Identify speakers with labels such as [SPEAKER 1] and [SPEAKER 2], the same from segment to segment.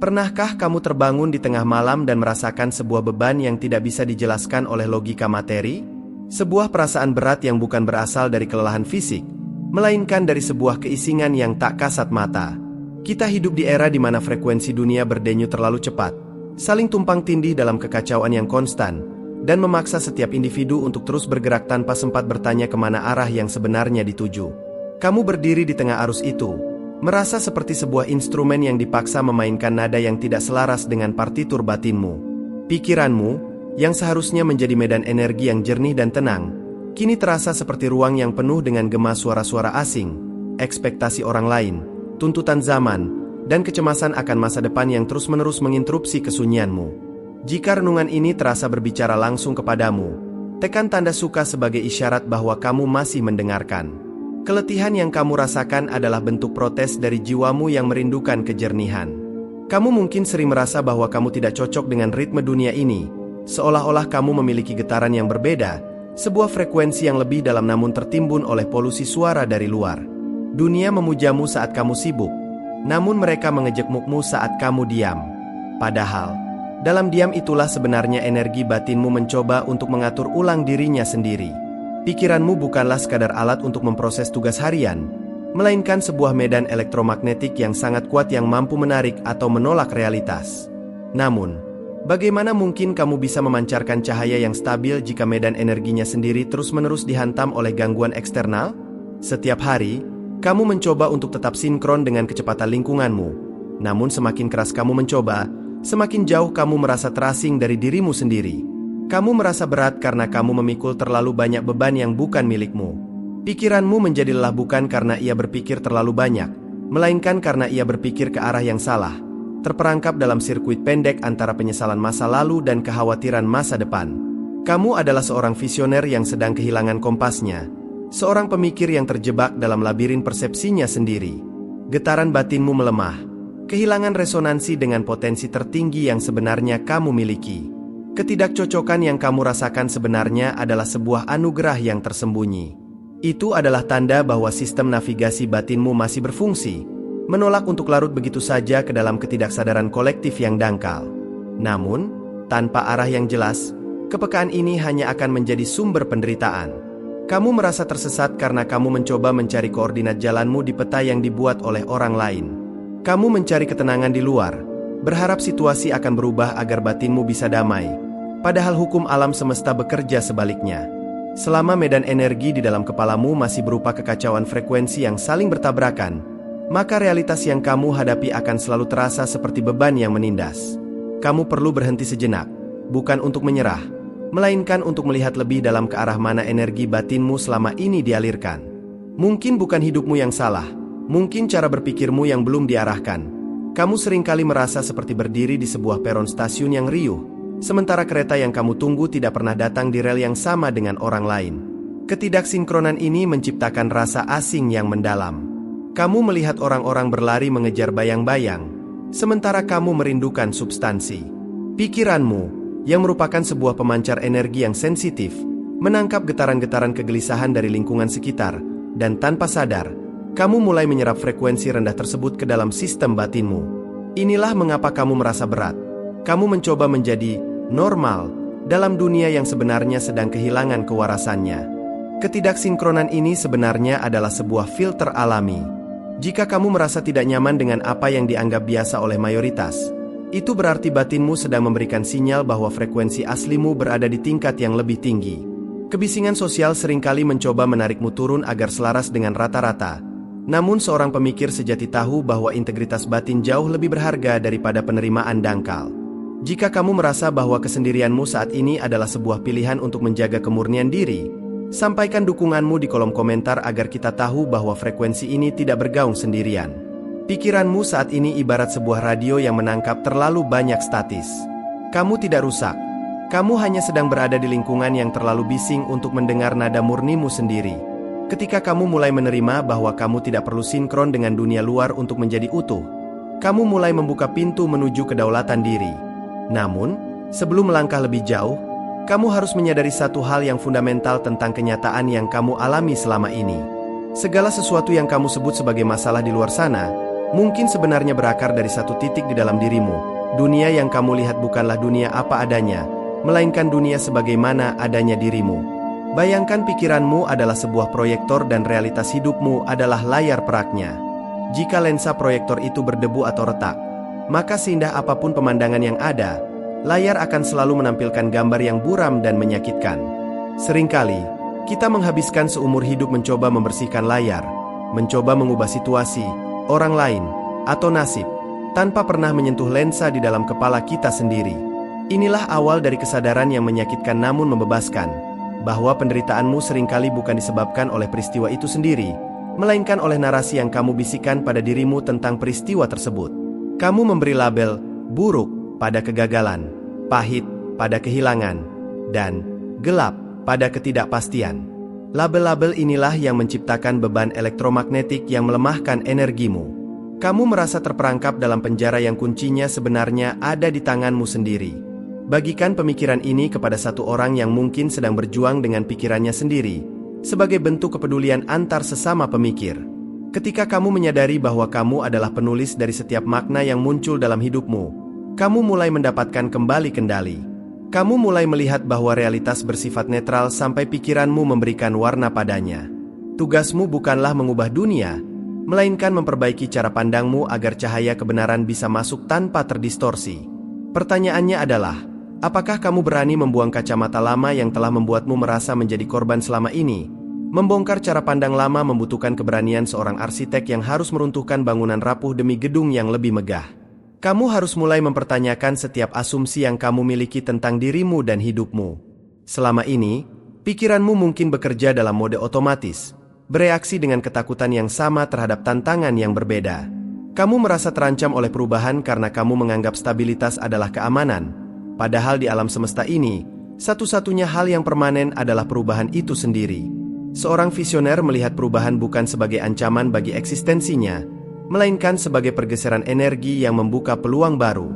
[SPEAKER 1] Pernahkah kamu terbangun di tengah malam dan merasakan sebuah beban yang tidak bisa dijelaskan oleh logika materi? Sebuah perasaan berat yang bukan berasal dari kelelahan fisik, melainkan dari sebuah keisingan yang tak kasat mata. Kita hidup di era di mana frekuensi dunia berdenyut terlalu cepat, saling tumpang tindih dalam kekacauan yang konstan, dan memaksa setiap individu untuk terus bergerak tanpa sempat bertanya kemana arah yang sebenarnya dituju. Kamu berdiri di tengah arus itu, merasa seperti sebuah instrumen yang dipaksa memainkan nada yang tidak selaras dengan partitur batinmu. Pikiranmu, yang seharusnya menjadi medan energi yang jernih dan tenang, kini terasa seperti ruang yang penuh dengan gema suara-suara asing, ekspektasi orang lain, tuntutan zaman, dan kecemasan akan masa depan yang terus-menerus menginterupsi kesunyianmu. Jika renungan ini terasa berbicara langsung kepadamu, tekan tanda suka sebagai isyarat bahwa kamu masih mendengarkan. Keletihan yang kamu rasakan adalah bentuk protes dari jiwamu yang merindukan kejernihan. Kamu mungkin sering merasa bahwa kamu tidak cocok dengan ritme dunia ini, seolah-olah kamu memiliki getaran yang berbeda, sebuah frekuensi yang lebih dalam namun tertimbun oleh polusi suara dari luar. Dunia memujamu saat kamu sibuk, namun mereka mengejekmukmu saat kamu diam. Padahal, dalam diam itulah sebenarnya energi batinmu mencoba untuk mengatur ulang dirinya sendiri. Pikiranmu bukanlah sekadar alat untuk memproses tugas harian, melainkan sebuah medan elektromagnetik yang sangat kuat yang mampu menarik atau menolak realitas. Namun, bagaimana mungkin kamu bisa memancarkan cahaya yang stabil jika medan energinya sendiri terus-menerus dihantam oleh gangguan eksternal? Setiap hari, kamu mencoba untuk tetap sinkron dengan kecepatan lingkunganmu. Namun semakin keras kamu mencoba, semakin jauh kamu merasa terasing dari dirimu sendiri. Kamu merasa berat karena kamu memikul terlalu banyak beban yang bukan milikmu. Pikiranmu menjadi lelah bukan karena ia berpikir terlalu banyak, melainkan karena ia berpikir ke arah yang salah, terperangkap dalam sirkuit pendek antara penyesalan masa lalu dan kekhawatiran masa depan. Kamu adalah seorang visioner yang sedang kehilangan kompasnya, seorang pemikir yang terjebak dalam labirin persepsinya sendiri. Getaran batinmu melemah, kehilangan resonansi dengan potensi tertinggi yang sebenarnya kamu miliki. Ketidakcocokan yang kamu rasakan sebenarnya adalah sebuah anugerah yang tersembunyi. Itu adalah tanda bahwa sistem navigasi batinmu masih berfungsi, menolak untuk larut begitu saja ke dalam ketidaksadaran kolektif yang dangkal. Namun, tanpa arah yang jelas, kepekaan ini hanya akan menjadi sumber penderitaan. Kamu merasa tersesat karena kamu mencoba mencari koordinat jalanmu di peta yang dibuat oleh orang lain. Kamu mencari ketenangan di luar, berharap situasi akan berubah agar batinmu bisa damai, padahal hukum alam semesta bekerja sebaliknya. Selama medan energi di dalam kepalamu masih berupa kekacauan frekuensi yang saling bertabrakan, maka realitas yang kamu hadapi akan selalu terasa seperti beban yang menindas. Kamu perlu berhenti sejenak, bukan untuk menyerah, melainkan untuk melihat lebih dalam ke arah mana energi batinmu selama ini dialirkan. Mungkin bukan hidupmu yang salah, mungkin cara berpikirmu yang belum diarahkan. Kamu seringkali merasa seperti berdiri di sebuah peron stasiun yang riuh, sementara kereta yang kamu tunggu tidak pernah datang di rel yang sama dengan orang lain. Ketidaksinkronan ini menciptakan rasa asing yang mendalam. Kamu melihat orang-orang berlari mengejar bayang-bayang, sementara kamu merindukan substansi. Pikiranmu, yang merupakan sebuah pemancar energi yang sensitif, menangkap getaran-getaran kegelisahan dari lingkungan sekitar, dan tanpa sadar, kamu mulai menyerap frekuensi rendah tersebut ke dalam sistem batinmu. Inilah mengapa kamu merasa berat. Kamu mencoba menjadi normal dalam dunia yang sebenarnya sedang kehilangan kewarasannya. Ketidaksinkronan ini sebenarnya adalah sebuah filter alami. Jika kamu merasa tidak nyaman dengan apa yang dianggap biasa oleh mayoritas, itu berarti batinmu sedang memberikan sinyal bahwa frekuensi aslimu berada di tingkat yang lebih tinggi. Kebisingan sosial seringkali mencoba menarikmu turun agar selaras dengan rata-rata. Namun seorang pemikir sejati tahu bahwa integritas batin jauh lebih berharga daripada penerimaan dangkal. Jika kamu merasa bahwa kesendirianmu saat ini adalah sebuah pilihan untuk menjaga kemurnian diri, sampaikan dukunganmu di kolom komentar agar kita tahu bahwa frekuensi ini tidak bergaung sendirian. Pikiranmu saat ini ibarat sebuah radio yang menangkap terlalu banyak statis. Kamu tidak rusak. Kamu hanya sedang berada di lingkungan yang terlalu bising untuk mendengar nada murnimu sendiri. Ketika kamu mulai menerima bahwa kamu tidak perlu sinkron dengan dunia luar untuk menjadi utuh, kamu mulai membuka pintu menuju kedaulatan diri. Namun, sebelum melangkah lebih jauh, kamu harus menyadari satu hal yang fundamental tentang kenyataan yang kamu alami selama ini. Segala sesuatu yang kamu sebut sebagai masalah di luar sana, mungkin sebenarnya berakar dari satu titik di dalam dirimu. Dunia yang kamu lihat bukanlah dunia apa adanya, melainkan dunia sebagaimana adanya dirimu. Bayangkan pikiranmu adalah sebuah proyektor dan realitas hidupmu adalah layar peraknya. Jika lensa proyektor itu berdebu atau retak, maka seindah apapun pemandangan yang ada, layar akan selalu menampilkan gambar yang buram dan menyakitkan. Seringkali, kita menghabiskan seumur hidup mencoba membersihkan layar, mencoba mengubah situasi, orang lain, atau nasib, tanpa pernah menyentuh lensa di dalam kepala kita sendiri. Inilah awal dari kesadaran yang menyakitkan namun membebaskan, bahwa penderitaanmu seringkali bukan disebabkan oleh peristiwa itu sendiri, melainkan oleh narasi yang kamu bisikan pada dirimu tentang peristiwa tersebut. Kamu memberi label buruk pada kegagalan, pahit pada kehilangan, dan gelap pada ketidakpastian. Label-label inilah yang menciptakan beban elektromagnetik yang melemahkan energimu. Kamu merasa terperangkap dalam penjara yang kuncinya sebenarnya ada di tanganmu sendiri. Bagikan pemikiran ini kepada satu orang yang mungkin sedang berjuang dengan pikirannya sendiri, sebagai bentuk kepedulian antar sesama pemikir. Ketika kamu menyadari bahwa kamu adalah penulis dari setiap makna yang muncul dalam hidupmu, kamu mulai mendapatkan kembali kendali. Kamu mulai melihat bahwa realitas bersifat netral sampai pikiranmu memberikan warna padanya. Tugasmu bukanlah mengubah dunia, melainkan memperbaiki cara pandangmu agar cahaya kebenaran bisa masuk tanpa terdistorsi. Pertanyaannya adalah, apakah kamu berani membuang kacamata lama yang telah membuatmu merasa menjadi korban selama ini? Membongkar cara pandang lama membutuhkan keberanian seorang arsitek yang harus meruntuhkan bangunan rapuh demi gedung yang lebih megah. Kamu harus mulai mempertanyakan setiap asumsi yang kamu miliki tentang dirimu dan hidupmu. Selama ini, pikiranmu mungkin bekerja dalam mode otomatis, bereaksi dengan ketakutan yang sama terhadap tantangan yang berbeda. Kamu merasa terancam oleh perubahan karena kamu menganggap stabilitas adalah keamanan. Padahal di alam semesta ini, satu-satunya hal yang permanen adalah perubahan itu sendiri. Seorang visioner melihat perubahan bukan sebagai ancaman bagi eksistensinya, melainkan sebagai pergeseran energi yang membuka peluang baru.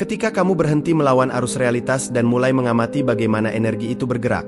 [SPEAKER 1] Ketika kamu berhenti melawan arus realitas dan mulai mengamati bagaimana energi itu bergerak,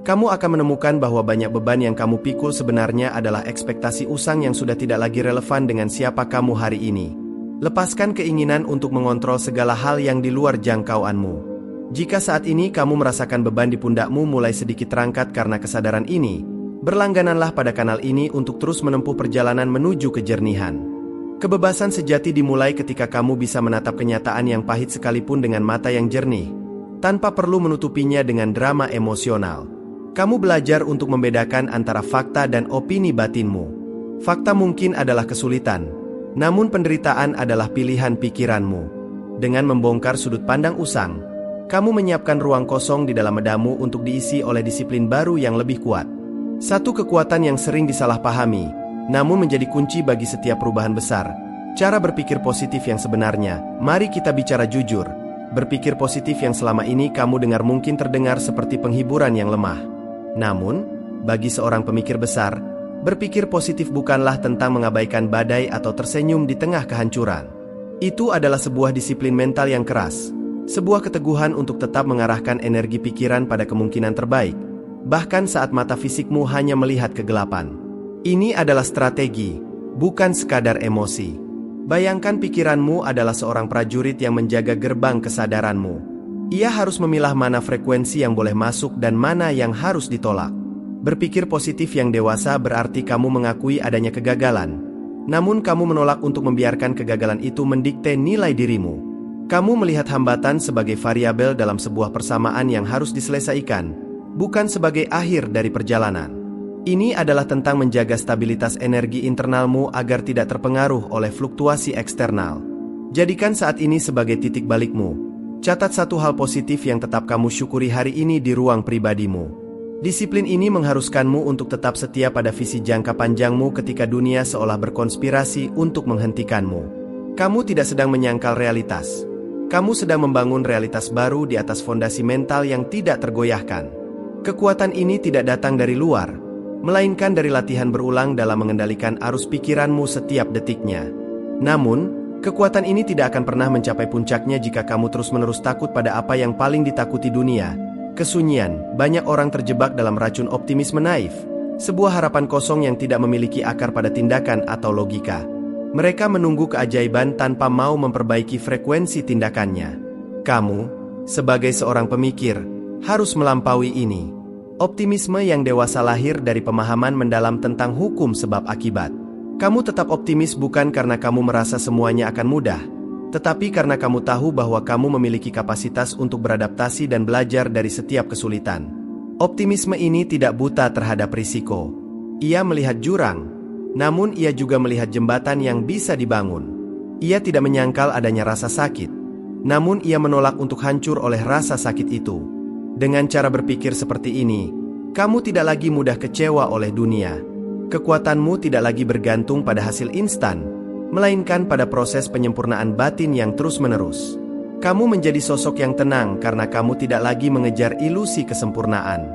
[SPEAKER 1] kamu akan menemukan bahwa banyak beban yang kamu pikul sebenarnya adalah ekspektasi usang yang sudah tidak lagi relevan dengan siapa kamu hari ini. Lepaskan keinginan untuk mengontrol segala hal yang di luar jangkauanmu. Jika saat ini kamu merasakan beban di pundakmu mulai sedikit terangkat karena kesadaran ini, berlanggananlah pada kanal ini untuk terus menempuh perjalanan menuju kejernihan. Kebebasan sejati dimulai ketika kamu bisa menatap kenyataan yang pahit sekalipun dengan mata yang jernih, tanpa perlu menutupinya dengan drama emosional. Kamu belajar untuk membedakan antara fakta dan opini batinmu. Fakta mungkin adalah kesulitan, namun penderitaan adalah pilihan pikiranmu. Dengan membongkar sudut pandang usang, kamu menyiapkan ruang kosong di dalam medamu untuk diisi oleh disiplin baru yang lebih kuat. Satu kekuatan yang sering disalahpahami, namun menjadi kunci bagi setiap perubahan besar, cara berpikir positif yang sebenarnya. Mari kita bicara jujur. Berpikir positif yang selama ini kamu dengar mungkin terdengar seperti penghiburan yang lemah. Namun, bagi seorang pemikir besar, berpikir positif bukanlah tentang mengabaikan badai atau tersenyum di tengah kehancuran. Itu adalah sebuah disiplin mental yang keras, sebuah keteguhan untuk tetap mengarahkan energi pikiran pada kemungkinan terbaik, bahkan saat mata fisikmu hanya melihat kegelapan. Ini adalah strategi, bukan sekadar emosi. Bayangkan pikiranmu adalah seorang prajurit yang menjaga gerbang kesadaranmu. Ia harus memilah mana frekuensi yang boleh masuk dan mana yang harus ditolak. Berpikir positif yang dewasa berarti kamu mengakui adanya kegagalan, namun kamu menolak untuk membiarkan kegagalan itu mendikte nilai dirimu. Kamu melihat hambatan sebagai variabel dalam sebuah persamaan yang harus diselesaikan, bukan sebagai akhir dari perjalanan. Ini adalah tentang menjaga stabilitas energi internalmu agar tidak terpengaruh oleh fluktuasi eksternal. Jadikan saat ini sebagai titik balikmu. Catat satu hal positif yang tetap kamu syukuri hari ini di ruang pribadimu. Disiplin ini mengharuskanmu untuk tetap setia pada visi jangka panjangmu ketika dunia seolah berkonspirasi untuk menghentikanmu. Kamu tidak sedang menyangkal realitas. Kamu sedang membangun realitas baru di atas fondasi mental yang tidak tergoyahkan. Kekuatan ini tidak datang dari luar, melainkan dari latihan berulang dalam mengendalikan arus pikiranmu setiap detiknya. Namun, kekuatan ini tidak akan pernah mencapai puncaknya jika kamu terus-menerus takut pada apa yang paling ditakuti dunia. Kesunyian. Banyak orang terjebak dalam racun optimisme naif, sebuah harapan kosong yang tidak memiliki akar pada tindakan atau logika. Mereka menunggu keajaiban tanpa mau memperbaiki frekuensi tindakannya. Kamu, sebagai seorang pemikir, harus melampaui ini. Optimisme yang dewasa lahir dari pemahaman mendalam tentang hukum sebab akibat. Kamu tetap optimis bukan karena kamu merasa semuanya akan mudah, tetapi karena kamu tahu bahwa kamu memiliki kapasitas untuk beradaptasi dan belajar dari setiap kesulitan. Optimisme ini tidak buta terhadap risiko. Ia melihat jurang, namun ia juga melihat jembatan yang bisa dibangun. Ia tidak menyangkal adanya rasa sakit, namun ia menolak untuk hancur oleh rasa sakit itu. Dengan cara berpikir seperti ini, kamu tidak lagi mudah kecewa oleh dunia. Kekuatanmu tidak lagi bergantung pada hasil instan, melainkan pada proses penyempurnaan batin yang terus-menerus. Kamu menjadi sosok yang tenang karena kamu tidak lagi mengejar ilusi kesempurnaan.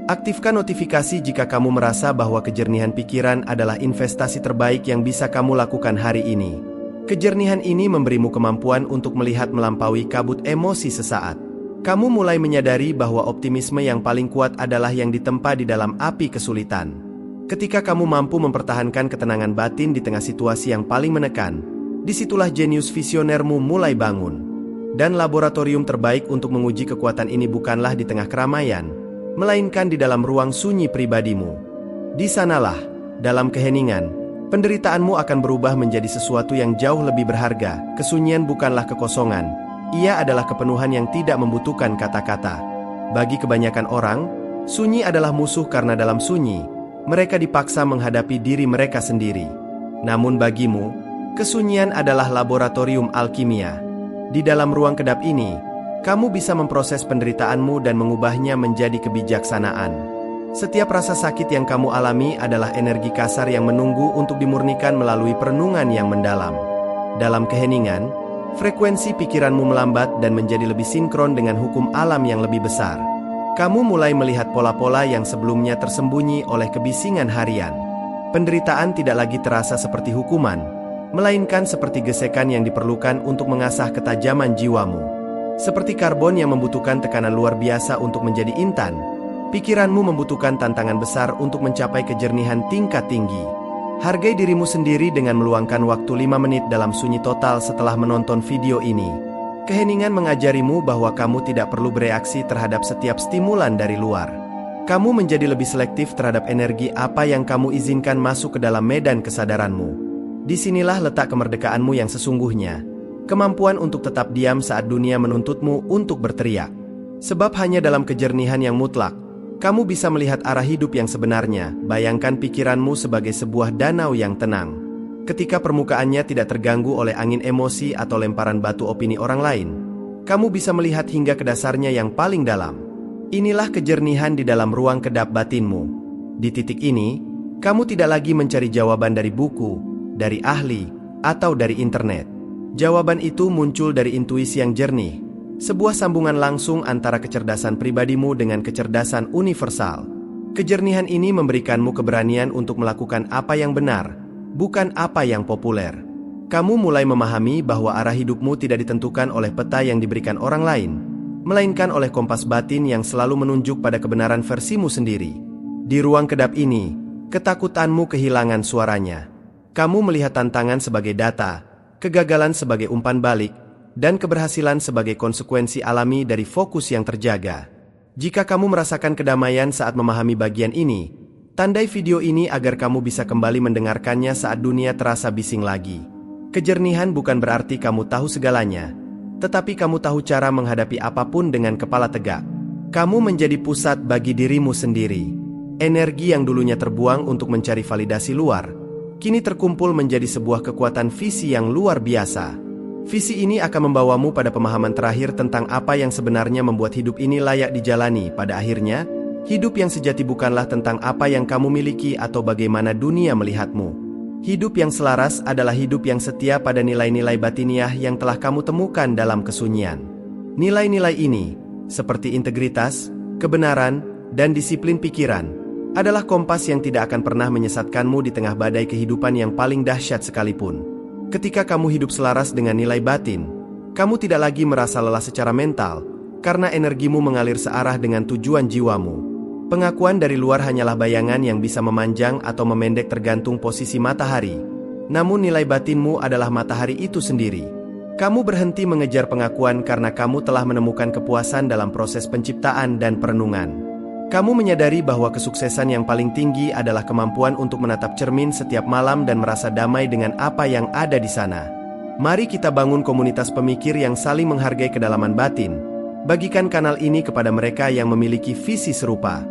[SPEAKER 1] Aktifkan notifikasi jika kamu merasa bahwa kejernihan pikiran adalah investasi terbaik yang bisa kamu lakukan hari ini. Kejernihan ini memberimu kemampuan untuk melihat melampaui kabut emosi sesaat. Kamu mulai menyadari bahwa optimisme yang paling kuat adalah yang ditempa di dalam api kesulitan. Ketika kamu mampu mempertahankan ketenangan batin di tengah situasi yang paling menekan, disitulah jenius visionermu mulai bangun. Dan laboratorium terbaik untuk menguji kekuatan ini bukanlah di tengah keramaian, melainkan di dalam ruang sunyi pribadimu. Di sanalah, dalam keheningan, penderitaanmu akan berubah menjadi sesuatu yang jauh lebih berharga. Kesunyian bukanlah kekosongan, ia adalah kepenuhan yang tidak membutuhkan kata-kata. Bagi kebanyakan orang, sunyi adalah musuh karena dalam sunyi, mereka dipaksa menghadapi diri mereka sendiri. Namun bagimu, kesunyian adalah laboratorium alkimia. Di dalam ruang kedap ini, kamu bisa memproses penderitaanmu dan mengubahnya menjadi kebijaksanaan. Setiap rasa sakit yang kamu alami adalah energi kasar yang menunggu untuk dimurnikan melalui perenungan yang mendalam. Dalam keheningan, frekuensi pikiranmu melambat dan menjadi lebih sinkron dengan hukum alam yang lebih besar. Kamu mulai melihat pola-pola yang sebelumnya tersembunyi oleh kebisingan harian. Penderitaan tidak lagi terasa seperti hukuman, melainkan seperti gesekan yang diperlukan untuk mengasah ketajaman jiwamu. Seperti karbon yang membutuhkan tekanan luar biasa untuk menjadi intan, pikiranmu membutuhkan tantangan besar untuk mencapai kejernihan tingkat tinggi. Hargai dirimu sendiri dengan meluangkan waktu 5 menit dalam sunyi total setelah menonton video ini. Keheningan mengajarimu bahwa kamu tidak perlu bereaksi terhadap setiap stimulan dari luar. Kamu menjadi lebih selektif terhadap energi apa yang kamu izinkan masuk ke dalam medan kesadaranmu. Disinilah letak kemerdekaanmu yang sesungguhnya. Kemampuan untuk tetap diam saat dunia menuntutmu untuk berteriak. Sebab hanya dalam kejernihan yang mutlak, kamu bisa melihat arah hidup yang sebenarnya. Bayangkan pikiranmu sebagai sebuah danau yang tenang. Ketika permukaannya tidak terganggu oleh angin emosi atau lemparan batu opini orang lain, kamu bisa melihat hingga ke dasarnya yang paling dalam. Inilah kejernihan di dalam ruang kedap batinmu. Di titik ini, kamu tidak lagi mencari jawaban dari buku, dari ahli, atau dari internet. Jawaban itu muncul dari intuisi yang jernih, sebuah sambungan langsung antara kecerdasan pribadimu dengan kecerdasan universal. Kejernihan ini memberikanmu keberanian untuk melakukan apa yang benar, bukan apa yang populer. Kamu mulai memahami bahwa arah hidupmu tidak ditentukan oleh peta yang diberikan orang lain, melainkan oleh kompas batin yang selalu menunjuk pada kebenaran versimu sendiri. Di ruang kedap ini, ketakutanmu kehilangan suaranya. Kamu melihat tantangan sebagai data, kegagalan sebagai umpan balik, dan keberhasilan sebagai konsekuensi alami dari fokus yang terjaga. Jika kamu merasakan kedamaian saat memahami bagian ini, tandai video ini agar kamu bisa kembali mendengarkannya saat dunia terasa bising lagi. Kejernihan bukan berarti kamu tahu segalanya, tetapi kamu tahu cara menghadapi apapun dengan kepala tegak. Kamu menjadi pusat bagi dirimu sendiri. Energi yang dulunya terbuang untuk mencari validasi luar, kini terkumpul menjadi sebuah kekuatan visi yang luar biasa. Visi ini akan membawamu pada pemahaman terakhir tentang apa yang sebenarnya membuat hidup ini layak dijalani. Pada akhirnya, hidup yang sejati bukanlah tentang apa yang kamu miliki atau bagaimana dunia melihatmu. Hidup yang selaras adalah hidup yang setia pada nilai-nilai batiniah yang telah kamu temukan dalam kesunyian. Nilai-nilai ini, seperti integritas, kebenaran, dan disiplin pikiran, adalah kompas yang tidak akan pernah menyesatkanmu di tengah badai kehidupan yang paling dahsyat sekalipun. Ketika kamu hidup selaras dengan nilai batin, kamu tidak lagi merasa lelah secara mental, karena energimu mengalir searah dengan tujuan jiwamu. Pengakuan dari luar hanyalah bayangan yang bisa memanjang atau memendek tergantung posisi matahari. namun nilai batinmu adalah matahari itu sendiri. Kamu berhenti mengejar pengakuan karena kamu telah menemukan kepuasan dalam proses penciptaan dan perenungan. Kamu menyadari bahwa kesuksesan yang paling tinggi adalah kemampuan untuk menatap cermin setiap malam dan merasa damai dengan apa yang ada di sana. Mari kita bangun komunitas pemikir yang saling menghargai kedalaman batin. Bagikan kanal ini kepada mereka yang memiliki visi serupa.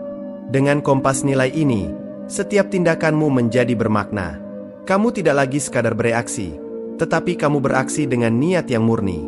[SPEAKER 1] Dengan kompas nilai ini, setiap tindakanmu menjadi bermakna. Kamu tidak lagi sekadar bereaksi, tetapi kamu beraksi dengan niat yang murni.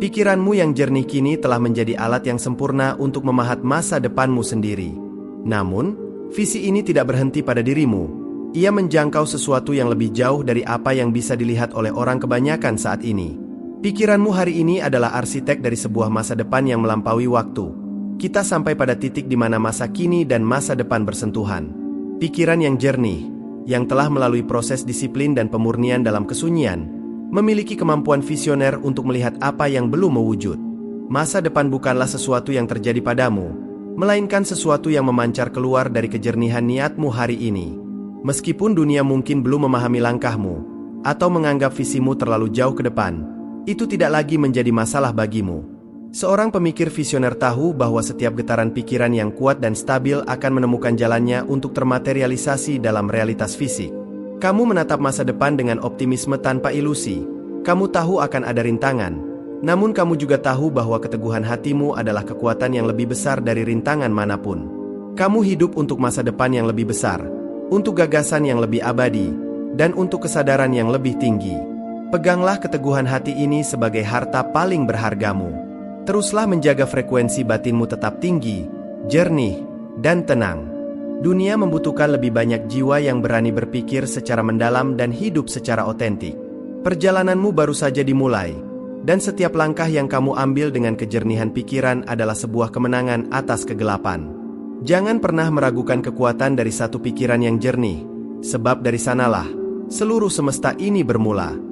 [SPEAKER 1] Pikiranmu yang jernih kini telah menjadi alat yang sempurna untuk memahat masa depanmu sendiri. Namun, visi ini tidak berhenti pada dirimu. Ia menjangkau sesuatu yang lebih jauh dari apa yang bisa dilihat oleh orang kebanyakan saat ini. Pikiranmu hari ini adalah arsitek dari sebuah masa depan yang melampaui waktu. Kita sampai pada titik di mana masa kini dan masa depan bersentuhan. Pikiran yang jernih, yang telah melalui proses disiplin dan pemurnian dalam kesunyian, memiliki kemampuan visioner untuk melihat apa yang belum mewujud. Masa depan bukanlah sesuatu yang terjadi padamu, melainkan sesuatu yang memancar keluar dari kejernihan niatmu hari ini. Meskipun dunia mungkin belum memahami langkahmu, atau menganggap visimu terlalu jauh ke depan, itu tidak lagi menjadi masalah bagimu. Seorang pemikir visioner tahu bahwa setiap getaran pikiran yang kuat dan stabil akan menemukan jalannya untuk termaterialisasi dalam realitas fisik. Kamu menatap masa depan dengan optimisme tanpa ilusi. Kamu tahu akan ada rintangan, namun kamu juga tahu bahwa keteguhan hatimu adalah kekuatan yang lebih besar dari rintangan manapun. Kamu hidup untuk masa depan yang lebih besar, untuk gagasan yang lebih abadi, dan untuk kesadaran yang lebih tinggi. Peganglah keteguhan hati ini sebagai harta paling berhargamu. Teruslah menjaga frekuensi batinmu tetap tinggi, jernih, dan tenang. Dunia membutuhkan lebih banyak jiwa yang berani berpikir secara mendalam dan hidup secara otentik. Perjalananmu baru saja dimulai, dan setiap langkah yang kamu ambil dengan kejernihan pikiran adalah sebuah kemenangan atas kegelapan. Jangan pernah meragukan kekuatan dari satu pikiran yang jernih, sebab dari sanalah seluruh semesta ini bermula.